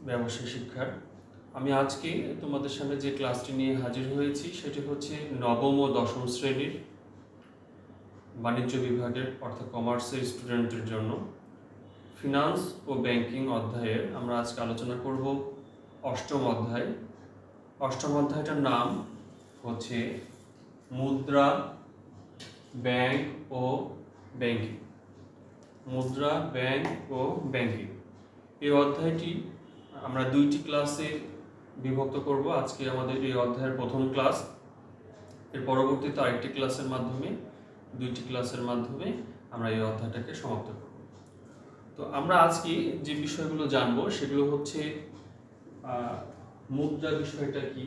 ব্যবসায় শিক্ষার। আমি আজকে তোমাদের সামনে যে ক্লাসটি নিয়ে হাজির হয়েছি সেটি হচ্ছে নবম ও দশম শ্রেণীর বাণিজ্য বিভাগের অর্থাৎ কমার্সের স্টুডেন্টের জন্য ফিনান্স ও ব্যাংকিং অধ্যায়ের আমরা আজকে আলোচনা করব অষ্টম অধ্যায়। অষ্টম অধ্যায়টার নাম হচ্ছে মুদ্রা, ব্যাংক ও ব্যাংকিং। মুদ্রা, ব্যাংক ও ব্যাংকিং এই অধ্যায়টি আমরা দুইটি ক্লাসে বিভক্ত করব। আজকে আমাদের এই অধ্যায়ের প্রথম ক্লাস, এর পরবর্তীতে আরেকটি ক্লাসের মাধ্যমে, দুইটি ক্লাসের মাধ্যমে আমরা এই অধ্যায়টাকে সমাপ্ত করব। তো আমরা আজকে যে বিষয়গুলো জানবো সেগুলো হচ্ছে মুদ্রা বিষয়টা কি,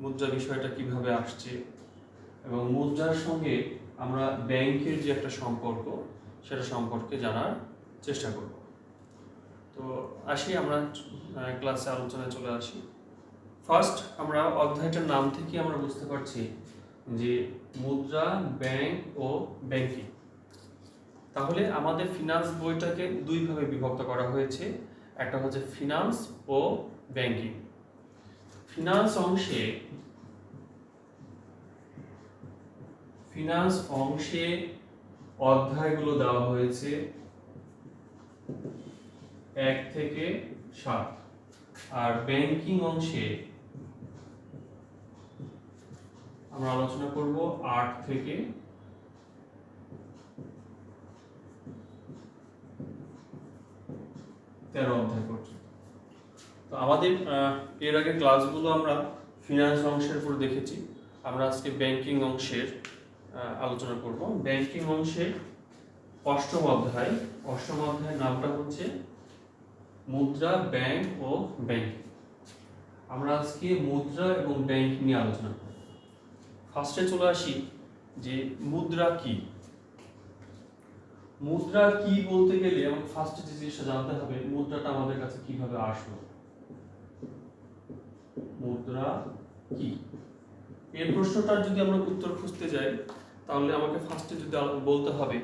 মুদ্রা বিষয়টা কিভাবে আসছে, এবং মুদ্রার সঙ্গে আমরা ব্যাংকের যে একটা সম্পর্ক সেটা সম্পর্কে জানার চেষ্টা করব। তো আসি, আমরা ক্লাসে আলোচনায় চলে আসি। ফার্স্ট, আমরা অধ্যায়টার নাম থেকে আমরা বুঝতে পারছি যে মুদ্রা, ব্যাংক ও ব্যাংকিং। তাহলে আমাদের ফিনান্স বইটাকে দুইভাবে বিভক্ত করা হয়েছে, একটা হচ্ছে ফিনান্স ও ব্যাংকিং। ফিনান্স অংশে অধ্যায়গুলো দেওয়া হয়েছে 1 থেকে 7, আর ব্যাংকিং অংশে আমরা আলোচনা করব 8 থেকে 13 অধ্যায় পর্যন্ত। তো আমাদের এর আগে ক্লাসগুলো আমরা ফিনান্স অংশের উপর দেখেছি, আমরা আজকে ব্যাংকিং অংশের আলোচনা করব। ব্যাংকিং অংশের অষ্টম অধ্যায়ের নামটা হচ্ছে মুদ্রা, ব্যাংক ও ব্যাংকিং। আমরা আজকে মুদ্রা এবং ব্যাংক নিয়ে আলোচনা করব। ফার্স্টে চলে আসি যে মুদ্রা কি। মুদ্রা কি বলতে গেলে আমাকে ফার্স্টে যে জিনিসটা জানতে হবে, মুদ্রাটা আমাদের কাছে কিভাবে আসলো। মুদ্রা কি, এই প্রশ্নটার যদি আমরা উত্তর খুঁজতে যাই তাহলে আমাকে ফার্স্টে যদি বলতে হবে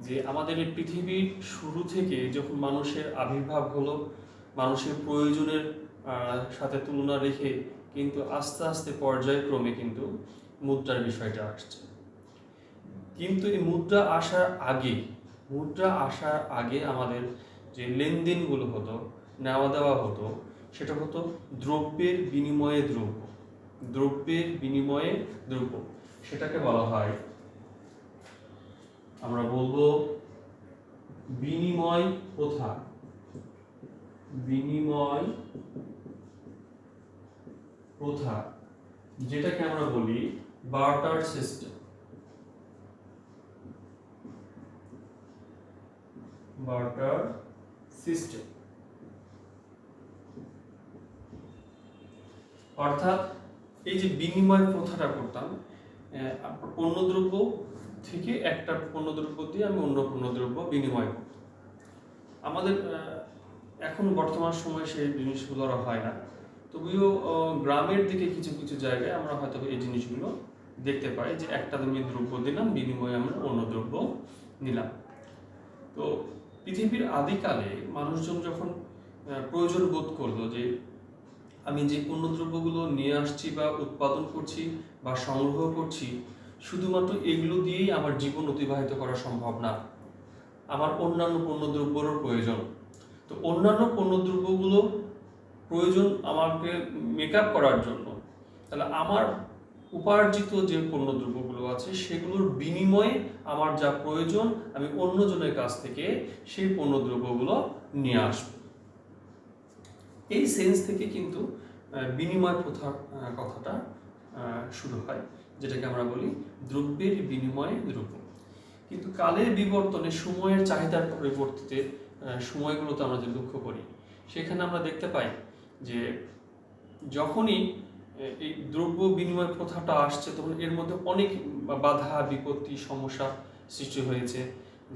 যে আমাদের এই পৃথিবীর শুরু থেকে যখন মানুষের আবির্ভাব হলো, মানুষের প্রয়োজনের সাথে তুলনা রেখে কিন্তু আস্তে আস্তে পর্যায়ক্রমে কিন্তু মুদ্রার বিষয়টা আসছে। কিন্তু এই মুদ্রা আসার আগে আমাদের যে লেনদেনগুলো হতো, নেওয়া দেওয়া হতো, সেটা হতো দ্রব্যের বিনিময়ে দ্রব্য। সেটাকে বলা হয়, আমরা বলবো বিনিময় প্রথা। যেটাকে আমরা বলি বার্টার সিস্টেম। অর্থাৎ এই যে বিনিময় প্রথাটা করতাম, পণ্যদ্রব্য থেকে একটা পণ্যদ্রব্য দিয়ে আমি অন্য পণ্যদ্রব্য বিনিময় করতাম। আমাদের এখন বর্তমান সময়ে সেই জিনিসগুলো আর হয় না, তবুও গ্রামের দিকে কিছু কিছু জায়গায় আমরা হয়তো এই জিনিসগুলো দেখতে পাই যে একটা দামি দ্রব্য দিলাম, বিনিময়ে আমরা অন্য দ্রব্য নিলাম। তো পৃথিবীর আদিকালে মানুষজন যখন প্রয়োজন বোধ করলো যে আমি যে পণ্যদ্রব্যগুলো নিয়ে আসছি বা উৎপাদন করছি বা সংগ্রহ করছি, শুধুমাত্র এগুলো দিয়েই আমার জীবন অতিবাহিত করা সম্ভব না, আমার অন্যান্য পণ্যদ্রব্যেরও প্রয়োজন। তো অন্যান্য পণ্যদ্রব্যগুলো প্রয়োজন আমাকে মেকআপ করার জন্য, তাহলে আমার উপার্জিত যে পণ্যদ্রব্যগুলো আছে সেগুলোর বিনিময়ে আমার যা প্রয়োজন আমি অন্যজনের কাছ থেকে সেই পণ্যদ্রব্যগুলো নিয়ে আসব। এই সেন্স থেকে কিন্তু বিনিময় প্রথার কথাটা শুরু হয়, যেটাকে আমরা বলি দ্রব্যের বিনিময়ে দ্রব্য। কিন্তু কালের বিবর্তনে, সময়ের চাহিদার পরিবর্তিতে সময়গুলোতে আমরা যে লক্ষ্য করি, সেখানে আমরা দেখতে পাই যে যখনই এই দ্রব্য বিনিময় প্রথাটা আসছে তখন এর মধ্যে অনেক বাধা, বিপত্তি, সমস্যা সৃষ্টি হয়েছে।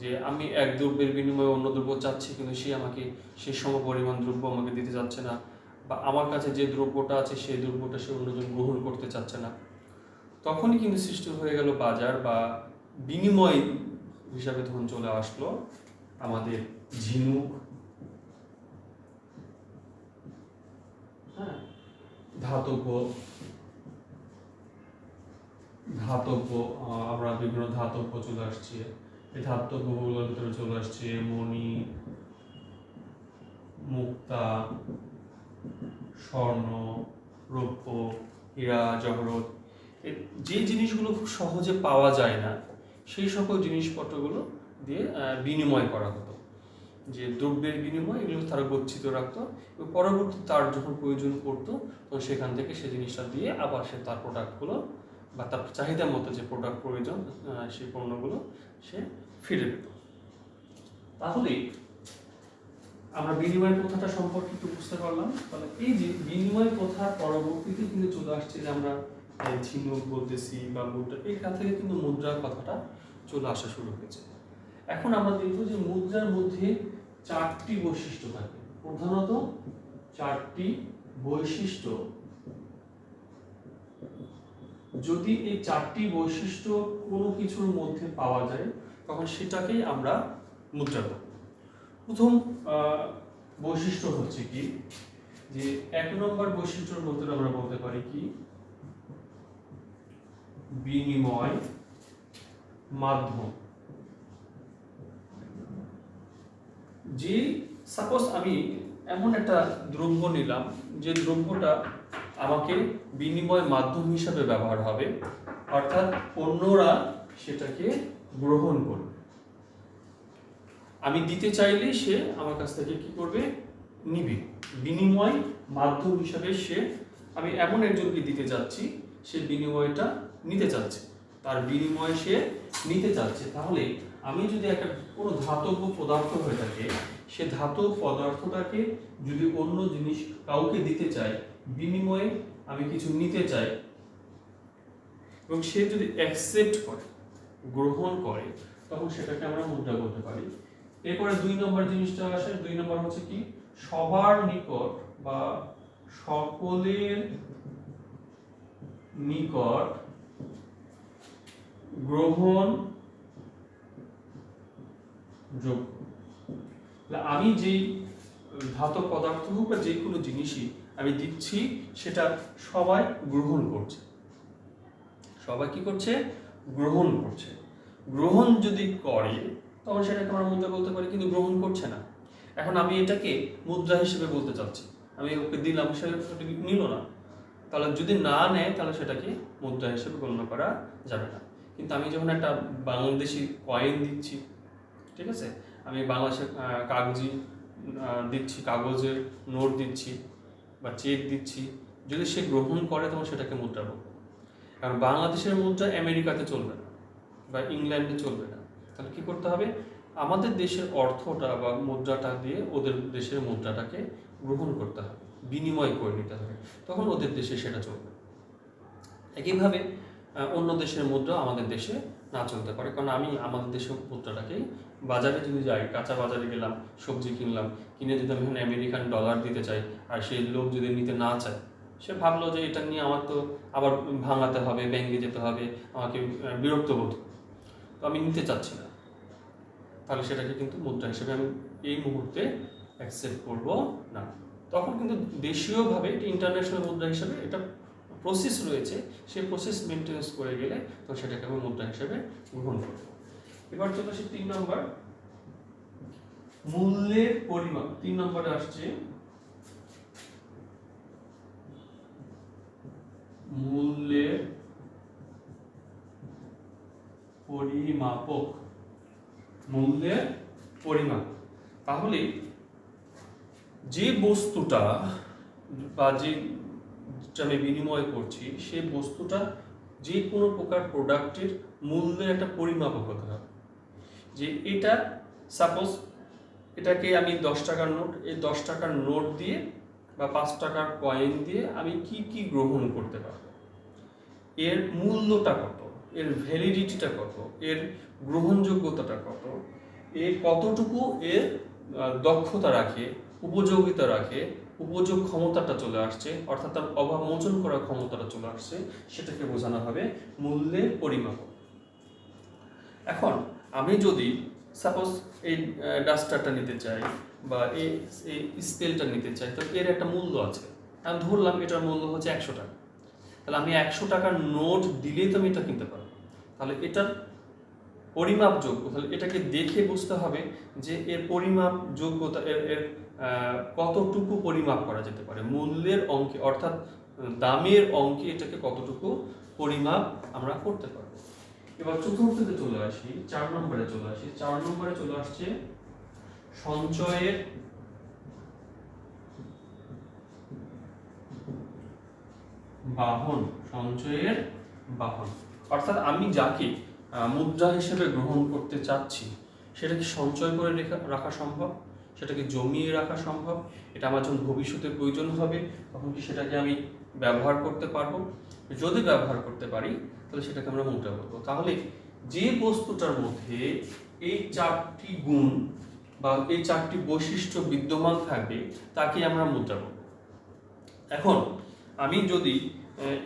যে আমি এক দ্রব্যের বিনিময়ে অন্য দ্রব্য চাচ্ছি, কিন্তু সে আমাকে সেই সমপরিমাণ দ্রব্য আমাকে দিতে যাচ্ছে না, বা আমার কাছে যে দ্রব্যটা আছে সেই দ্রব্যটা সে অন্যজন গ্রহণ করতে চাচ্ছে না। তখনই কিন্তু সৃষ্টি হয়ে গেল বাজার, বা বিনিময় হিসাবে তখন চলে আসলো আমাদের ঝিনুক, ধাতব্য আমরা বিভিন্ন ধাতব্য চলে আসছে, এই ধাতব্যগুলোর ভিতরে চলে আসছে মণি, মুক্তা, স্বর্ণ, রৌপ্য, হীরা, জহরত। যে জিনিসগুলো খুব সহজে পাওয়া যায় না সেই সকল জিনিসপত্রগুলো দিয়ে বিনিময় করা হতো। যে দ্রব্যের বিনিময় এগুলো তারা গচ্ছিত রাখতো এবং পরবর্তী তার যখন প্রয়োজন পড়তো তখন সেখান থেকে সে জিনিসটা দিয়ে আবার সে তার প্রোডাক্টগুলো বা তার চাহিদা মতো যে প্রোডাক্ট প্রয়োজন সেই পণ্যগুলো সে ফিরে পেত। তাহলে আমরা বিনিময় প্রথাটা সম্পর্কে একটু বুঝতে পারলাম। তাহলে এই যে বিনিময় প্রথার পরবর্তীতে কিন্তু চলে আসছে যে আমরা ঝিনুক বলতেছি বা মুদ্রা, এখান থেকে কিন্তু মুদ্রার কথাটা চলে আসা শুরু হয়েছে। এখন আমরা দেখব যে মুদ্রার মধ্যে 4টি বৈশিষ্ট্য থাকে, প্রধানত 4টি বৈশিষ্ট্য। যদি এই 4টি বৈশিষ্ট্য কোনো কিছুর মধ্যে পাওয়া যায় তখন সেটাকেই আমরা মুদ্রা বলব। প্রথম বৈশিষ্ট্য হচ্ছে কি, যে 1 নম্বর বৈশিষ্ট্যের মধ্যে আমরা বলতে পারি কি, বিনিময় মাধ্যম। যে সাপোজ আমি এমন একটা দ্রব্য নিলাম যে দ্রব্যটা আমাকে বিনিময় মাধ্যম হিসাবে ব্যবহার হবে, অর্থাৎ অন্যরা সেটাকে গ্রহণ করবে। আমি দিতে চাইলে সে আমার কাছ থেকে কি করবে, নিবে। বিনিময় মাধ্যম হিসাবে সে, আমি এমন একজনকে দিতে যাচ্ছি সে বিনিময়টা নিতে চাচ্ছে, তার বিনিময় সে নিতে চাচ্ছে। তাহলে আমি যদি একটা কোনো ধাতব্য পদার্থ হয়ে থাকে, সে ধাতব পদার্থটাকে যদি অন্য জিনিস কাউকে দিতে চাই, বিনিময়ে আমি কিছু নিতে চাই এবং সে যদি অ্যাকসেপ্ট করে, গ্রহণ করে, তখন সেটাকে আমরা মুদ্রা বলতে পারি। এরপরে 2 নম্বর জিনিসটা আসে। 2 নম্বর হচ্ছে কি, সবার নিকট বা সকলের নিকট গ্রহণ যোগ্য। আমি যেই ধাতব পদার্থ হোক বা যে কোনো জিনিসই আমি দিচ্ছি সেটা সবাই গ্রহণ করছে। সবাই কি করছে, গ্রহণ করছে। গ্রহণ যদি করে তখন সেটাকে আমরা মুদ্রা বলতে পারি, কিন্তু গ্রহণ করছে না। এখন আমি এটাকে মুদ্রা হিসেবে বলতে চাচ্ছি, আমি ওকে দিলাম, সে নিল না, তাহলে যদি না নেয় তাহলে সেটাকে মুদ্রা হিসেবে গণ্য করা যাবে না। কিন্তু আমি যখন একটা বাংলাদেশি কয়েন দিচ্ছি, ঠিক আছে, আমি বাংলাদেশের কাগজি দিচ্ছি, কাগজের নোট দিচ্ছি বা চেক দিচ্ছি, যদি সে গ্রহণ করে তখন সেটাকে মুদ্রা বলবো। কারণ বাংলাদেশের মুদ্রা আমেরিকাতে চলবে না বা ইংল্যান্ডে চলবে না। তাহলে কি করতে হবে, আমাদের দেশের অর্থটা বা মুদ্রাটা দিয়ে ওদের দেশের মুদ্রাটাকে গ্রহণ করতে হবে, বিনিময় করে নিতে হবে, তখন ওদের দেশে সেটা চলবে। একইভাবে অন্য দেশের মুদ্রা আমাদের দেশে না চলতে পারে, কারণ আমি আমাদের দেশের মুদ্রাটাকেই, বাজারে যদি যাই, কাঁচা বাজারে গেলাম, সবজি কিনলাম, কিনে যদি আমি আমেরিকান ডলার দিতে চাই আর সেই লোক যদি নিতে না চায়, সে ভাবলো যে এটা নিয়ে আমার তো আবার ভাঙাতে হবে, ব্যাংকে যেতে হবে, আমাকে বিরক্ত বোধ, তো আমি নিতে চাচ্ছি না, তাহলে সেটাকে কিন্তু মুদ্রা হিসেবে আমি এই মুহূর্তে অ্যাকসেপ্ট করব না। তখন কিন্তু দেশীয়ভাবে ইন্টারন্যাশনাল মুদ্রা হিসেবে এটা প্রসেস রয়েছে, সেই প্রসেস মেনটেন্স করে গেলে তো সেটাকে আমি মুদ্রা হিসেবে গ্রহণ করব। এবার চলে আসি 3 নম্বর, মূল্যের পরিমাপ। 3 নম্বরে আসছে মূল্যের পরিমাপক। মূল্যের পরিমাপ, তাহলে যে বস্তুটা বা যে আমি বিনিময় করছি সেই বস্তুটা যে কোনো প্রকার প্রোডাক্টের মূল্যের একটা পরিমাপক হতে হবে। যে এটা সাপোজ এটাকে আমি 10 টাকার নোট, এই 10 টাকার নোট দিয়ে বা 5 টাকার কয়েন দিয়ে আমি কি কি গ্রহণ করতে পারবো, এর মূল্যটা কত, এর ভ্যালিডিটিটা কত, এর গ্রহণযোগ্যতাটা কত, এর কতটুকু এর দক্ষতা রাখে, উপযোগিতা রাখে, উপযোগ ক্ষমতাটা চলে আসছে, অর্থাৎ তার অভাব মোচন করার ক্ষমতাটা চলে আসছে, সেটাকে বোঝানো হবে মূল্যের পরিমাপক। এখন আমি যদি সাপোজ এই ডাস্টারটা নিতে চাই বা এই স্কেলটা নিতে চাই, তো এর একটা মূল্য আছে, আমি ধরলাম এটার মূল্য হচ্ছে 100 টাকা, তাহলে আমি 100 টাকার নোট দিলেই তো আমি এটা কিনতে পারবো। তাহলে এটার পরিমাপযোগ্য, তাহলে এটাকে দেখে বুঝতে হবে যে এর পরিমাপযোগ্যতা, এর কতটুকু পরিমাপ করা যেতে পারে মূল্যের অঙ্কে, অর্থাৎ দামের অঙ্কে এটাকে কতটুকু পরিমাপ আমরা করতে পারবো। এবার চতুর্থতে চলে আসি, 4 নম্বরে চলে আসি। 4 নম্বরে চলে আসছে সঞ্চয়ের বাহন। সঞ্চয়ের বাহন অর্থাৎ আমি যাকে মুদ্রা হিসেবে গ্রহণ করতে চাচ্ছি সেটাকে সঞ্চয় করে রাখা সম্ভব, সেটাকে জমিয়ে রাখা সম্ভব। এটা আমার যখন ভবিষ্যতে প্রয়োজন হবে তখন কি সেটাকে আমি ব্যবহার করতে পারবো। যদি ব্যবহার করতে পারি তাহলে সেটাকে আমরা মুদ্রা বলবো। তাহলে যে বস্তুটার মধ্যে এই 4টি গুণ বা এই 4টি বৈশিষ্ট্য বিদ্যমান থাকবে তাকে আমরা মুদ্রা বলবো। এখন আমি যদি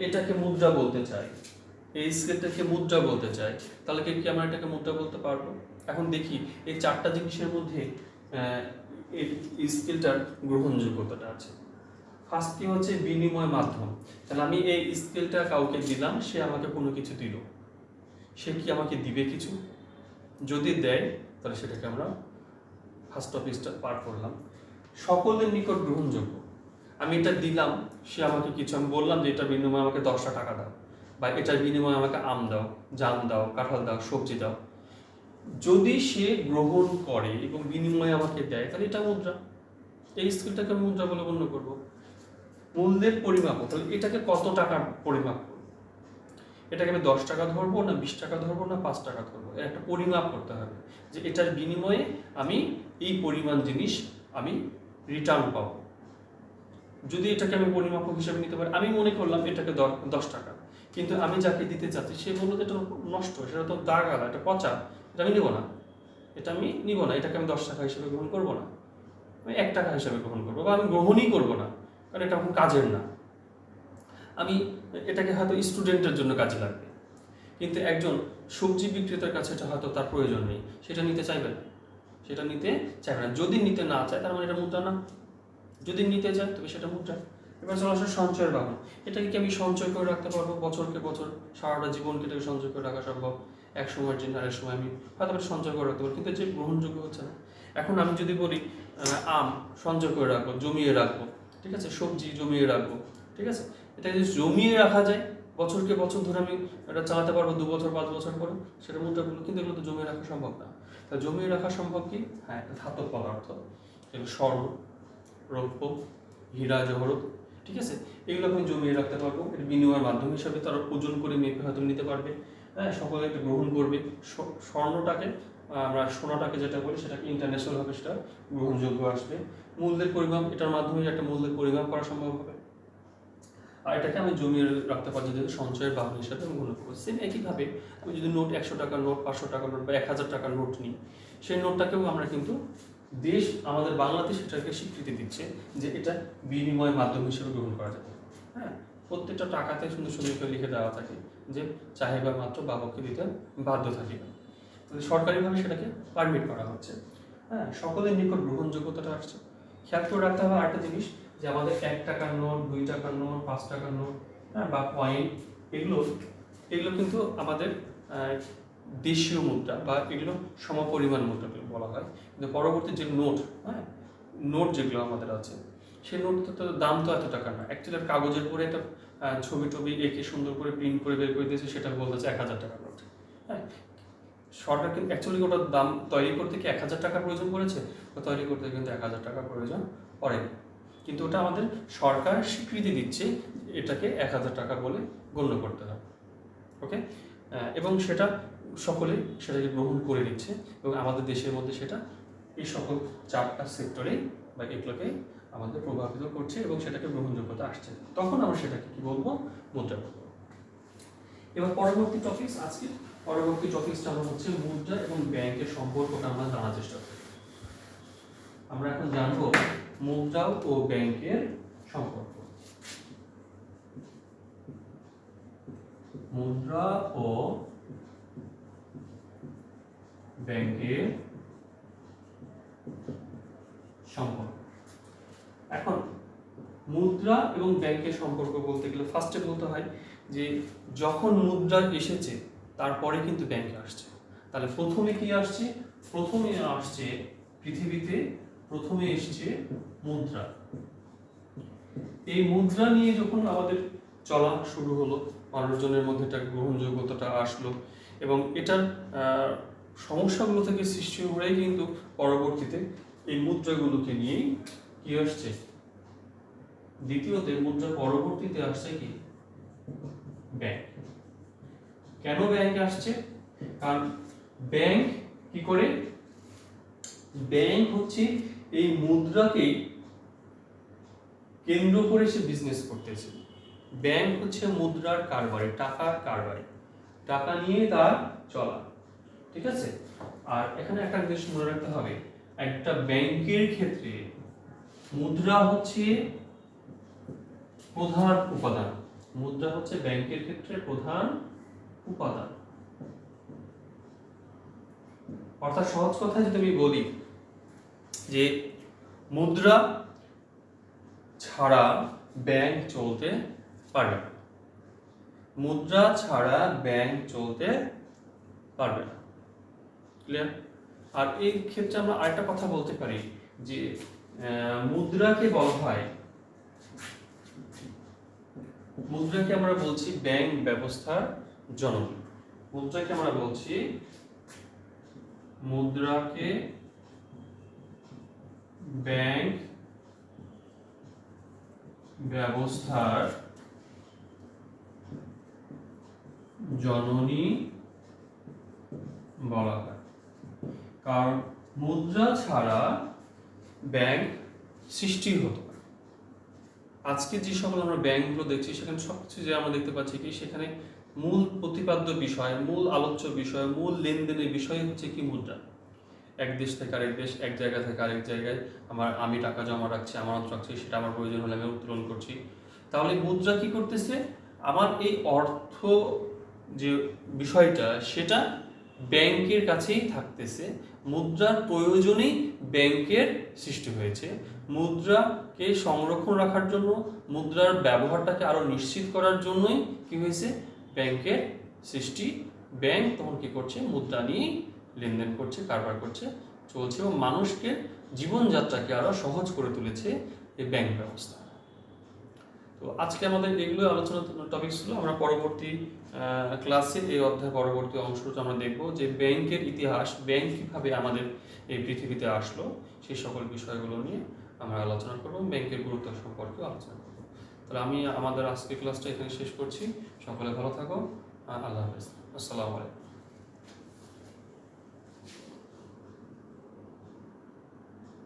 এটাকে মুদ্রা বলতে চাই, এই স্কেলটাকে মুদ্রা বলতে চাই, তাহলে কি আমরা এটাকে মুদ্রা বলতে পারবো? এখন দেখি এই 4টা জিনিসের মধ্যে এই স্কেলটার গ্রহণযোগ্যতাটা আছে। ফার্স্ট কি হচ্ছে বিনিময় মাধ্যম। তাহলে আমি এই স্কেলটা কাউকে দিলাম, সে আমাকে কোনো কিছু দিল, সে কি আমাকে দিবে কিছু? যদি দেয় তাহলে সেটাকে আমরা ফার্স্ট অফিসটা পার করলাম। সকলের নিকট গ্রহণযোগ্য, আমি এটা দিলাম, সে আমাকে কিছু, আমি বললাম যে এটার বিনিময়ে আমাকে 10টা টাকা দাও, বা এটার বিনিময়ে আমাকে আম দাও, জাম দাও, কাঁঠাল দাও, সবজি দাও। যদি সে গ্রহণ করে এবং বিনিময়ে আমাকে দেয় তাহলে এটা মুদ্রা। এই স্কেলটাকে আমি মুদ্রা বলে গণ্য করবো। মূল্যের পরিমাপ, তাহলে এটাকে কত টাকার পরিমাপ করবো? এটাকে আমি 10 টাকা ধরবো না 20 টাকা ধরবো না 5 টাকা ধরবো? এর একটা পরিমাপ করতে হবে যে এটার বিনিময়ে আমি এই পরিমাণ জিনিস আমি রিটার্ন পাবো। যদি এটাকে আমি পরিমাপক হিসেবে নিতে পারি, আমি মনে করলাম এটাকে 10 টাকা, কিন্তু আমি যাকে দিতে চাচ্ছি সে বললো যে এটা নষ্ট, সেটা তো দাগ আলা, এটা পচা, এটা আমি নিব না, এটাকে আমি 10 টাকা হিসেবে গ্রহণ করবো না, আমি 1 টাকা হিসেবে গ্রহণ করবো, বা আমি গ্রহণই করবো না, কারণ এটা এখন কাজের না। আমি এটাকে হয়তো স্টুডেন্টের জন্য কাজে লাগবে, কিন্তু একজন সবজি বিক্রেতার কাছে এটা হয়তো তার প্রয়োজন নেই, সেটা নিতে চাইবে না। যদি নিতে না চায় তার মানে এটা মুদ্রা না, যদি নিতে চায় তবে সেটা মুদ্রা। এবার চলে আসে সঞ্চয়ের বাহন। এটাকে কি আমি সঞ্চয় করে রাখতে পারবো বছরকে বছর, সারাটা জীবনকে এটাকে সঞ্চয় করে রাখা সম্ভব? এক সময়ের জন্য আরেক সময় আমি হয়তো সঞ্চয় করে রাখতে পারবো, কিন্তু যে গ্রহণযোগ্য হচ্ছে না। এখন আমি যদি বলি আম সঞ্চয় করে রাখবো, জমিয়ে রাখবো, ঠিক আছে, সবজি জমিয়ে রাখবো, ঠিক আছে, এটা যদি জমিয়ে রাখা যায় বছরকে বছর ধরে আমি এটা চালাতে পারবো, 2 বছর 5 বছর পরে সেটা মুদ্রা বলবো। কিন্তু এগুলো তো জমিয়ে রাখা সম্ভব না। তা জমিয়ে রাখা সম্ভব কি? হ্যাঁ, ধাতব পদার্থ, যেগুলো স্বর্ণ, রৌপ্য, হীরা জহরত, ঠিক আছে, এগুলো আমি জমিয়ে রাখতে পারবো। এর বিনিময়ের মাধ্যম হিসাবে তারা ওজন করে মেপে হয়তো নিতে পারবে, হ্যাঁ, সকলে এটা গ্রহণ করবে। স্বর্ণটাকে আমরা সোনাটাকে যেটা বলি সেটাকে ইন্টারন্যাশনাল হবে, সেটা গ্রহণযোগ্য আসবে। মূল্যের পরিমাপ, এটার মাধ্যমে একটা মূল্যের পরিমাপ করা সম্ভব হবে। আর এটাকে আমি জমিয়ে রাখতে পারছি যদি সঞ্চয়ের বাহন হিসাবে আমি গ্রহণ করবো। সেম একইভাবে আমি যদি নোট 100 টাকার নোট, 500 টাকার নোট বা 1000 টাকার নোট নিই, সেই নোটটাকেও আমরা কিন্তু দেশ, আমাদের বাংলাদেশ সেটাকে স্বীকৃতি দিচ্ছে যে এটা বিনিময় মাধ্যম হিসেবে গ্রহণ করা যাবে। হ্যাঁ, প্রত্যেকটা টাকাতে সুন্দর সুন্দর করে লিখে দেওয়া থাকে যে চাহিদা মাত্র বাবককে দিতে বাধ্য থাকে। সরকারিভাবে সেটাকে পারমিট করা হচ্ছে। হ্যাঁ, সকলের নিকট গ্রহণযোগ্যতাটা আসছে। খেয়াল করে রাখতে হবে আরেকটা জিনিস, যে আমাদের 1 টাকার নোট, 2 টাকার নোট, 5 টাকার নোট, হ্যাঁ, বা কয়েন, এগুলো কিন্তু আমাদের দেশীয় মুদ্রা, বা এগুলো সমপরিমাণ মুদ্রা বলা হয়। কিন্তু পরবর্তী যে নোট, হ্যাঁ, নোট যেগুলো আমাদের আছে সেই নোটটা তো দাম তো এত টাকা না, অ্যাকচুয়ালি কাগজের পরে একটা ছবি টবি এঁকে সুন্দর করে প্রিন্ট করে বের করে দিয়েছে, সেটা বলতেছে 1000 টাকার নোট। হ্যাঁ, সরকার কিন্তু অ্যাকচুয়ালি ওটার দাম তৈরি করতে কি 1000 টাকা প্রয়োজন পড়েছে? ও তৈরি করতে কিন্তু 1000 টাকা প্রয়োজন পড়েনি, কিন্তু ওটা আমাদের সরকার স্বীকৃতি দিচ্ছে এটাকে 1000 টাকা বলে গণ্য করতে হবে। ওকে, এবং সেটা সকলে সেটাকে গ্রহণ করে নিচ্ছে, এবং আমাদের দেশের মধ্যে সেটা এই সকল 4টা সেক্টরে বা এগুলোকে আমাদের প্রভাবিত করছে এবং সেটাকে গ্রহণযোগ্যতা আসছে। তখন আমরা সেটাকে কি বলবো? মুদ্রা বলবো। এবার পরবর্তী টপিকসটা আমরা হচ্ছে মুদ্রা এবং ব্যাংকের সম্পর্কটা আমরা জানার চেষ্টা করি। আমরা এখন জানবো মুদ্রা ও ব্যাংকের সম্পর্ক। মুদ্রা ও ব্যাংকের সম্পর্ক। এখন মুদ্রা এবং ব্যাংকের সম্পর্ক বলতে গেলে ফার্স্টে বলতে হয় যে যখন মুদ্রা এসেছে তারপরে কিন্তু ব্যাংকে আসছে। তাহলে প্রথমে কি আসছে? প্রথমে আসছে পৃথিবীতে প্রথমে এসছে মুদ্রা। এই মুদ্রা নিয়ে যখন আমাদের চলা শুরু হলো, মানুষজনের মধ্যে একটা গ্রহণযোগ্যতাটা আসলো এবং এটার সমস্যাগুলো থেকে সৃষ্টি হয়েই কিন্তু পরবর্তীতে এই মুদ্রাগুলোকে নিয়েই কি আসছে, দ্বিতীয়তে মুদ্রা পরবর্তীতে আসছে কি ব্যাংক। কেন ব্যাংকে আসছে? কারণ ব্যাংক কি করে, ব্যাংক হচ্ছে এই মুদ্রাকে কেন্দ্র করে সে বিজনেস করতেছে। ব্যাংক হচ্ছে মুদ্রার কারবারি, টাকার কারবারি, টাকা নিয়ে তার চলা, ঠিক আছে। আর এখানে একটা জিনিস মনে রাখতে হবে, একটা ব্যাংকের ক্ষেত্রে মুদ্রা হচ্ছে প্রধান উপাদান। মুদ্রা হচ্ছে ব্যাংকের ক্ষেত্রে প্রধান উপাদান। অর্থাৎ সহজ কথায় যদি আমি বলি যে মুদ্রা ছাড়া ব্যাংক চলতে পারবে না, মুদ্রা ছাড়া ব্যাংক চলতে পারবে না। ক্লিয়ার? আর এই ক্ষেত্রে আমরা আরেকটা কথা বলতে পারি যে মুদ্রাকে বলা হয়, মুদ্রাকে আমরা বলছি ব্যাংক ব্যবস্থার জননী। মুদ্রাকে আমরা বলছি, মুদ্রাকে ব্যাংক ব্যবস্থার জননী বলা হয়। কারণ মুদ্রা ছাড়া ব্যাংক সৃষ্টি হতো না। আজকে যে সকল আমরা ব্যাংকগুলো দেখছি সেখানে সবকিছু যে আমরা দেখতে পাচ্ছি কি, সেখানে মূল প্রতিপাদ্য বিষয়, মূল আলোচ্য বিষয়, মূল লেনদেনের বিষয় হচ্ছে কি মুদ্রা। এক দেশ থেকে আরেক দেশ, এক জায়গা থেকে আরেক জায়গায় আমি টাকা জমা রাখছি, আমানত রাখছি, সেটা আমার প্রয়োজন হলে আমি উত্তোলন করছি। তাহলে মুদ্রা কি করতেছে, আমার এই অর্থ যে বিষয়টা সেটা ব্যাংকের কাছেই থাকতেছে। মুদ্রার প্রয়োজনেই ব্যাংকের সৃষ্টি হয়েছে। মুদ্রাকে সংরক্ষণ রাখার জন্য, মুদ্রার ব্যবহারটাকে আরো নিশ্চিত করার জন্যই কি হয়েছে, ব্যাংকের সৃষ্টি। ব্যাংক তখন কি করছে, মুদ্রা নিয়ে লেনদেন করছে, কারবার করছে, চলছে এবং মানুষকে জীবনযাত্রাকে আরো সহজ করে তুলেছে এই ব্যাংক ব্যবস্থা। তো আজকে আমাদের এগুলো আলোচনা টপিক ছিল। আমরা পরবর্তী ক্লাসে এই অধ্যায় পরবর্তী অংশটা আমরা দেখব যে ব্যাংকের ইতিহাস, ব্যাংক কিভাবে আমাদের এই পৃথিবীতে আসলো, সেই সকল বিষয়গুলো নিয়ে আমরা আলোচনা করব, ব্যাংকের গুরুত্ব সম্পর্কে আলোচনা করব। তাহলে আমি আমাদের আজকের ক্লাসটা এখানে শেষ করছি। সকলে ভালো থাকো, আল্লাহ হাফেজ, আসসালামু আলাইকুম।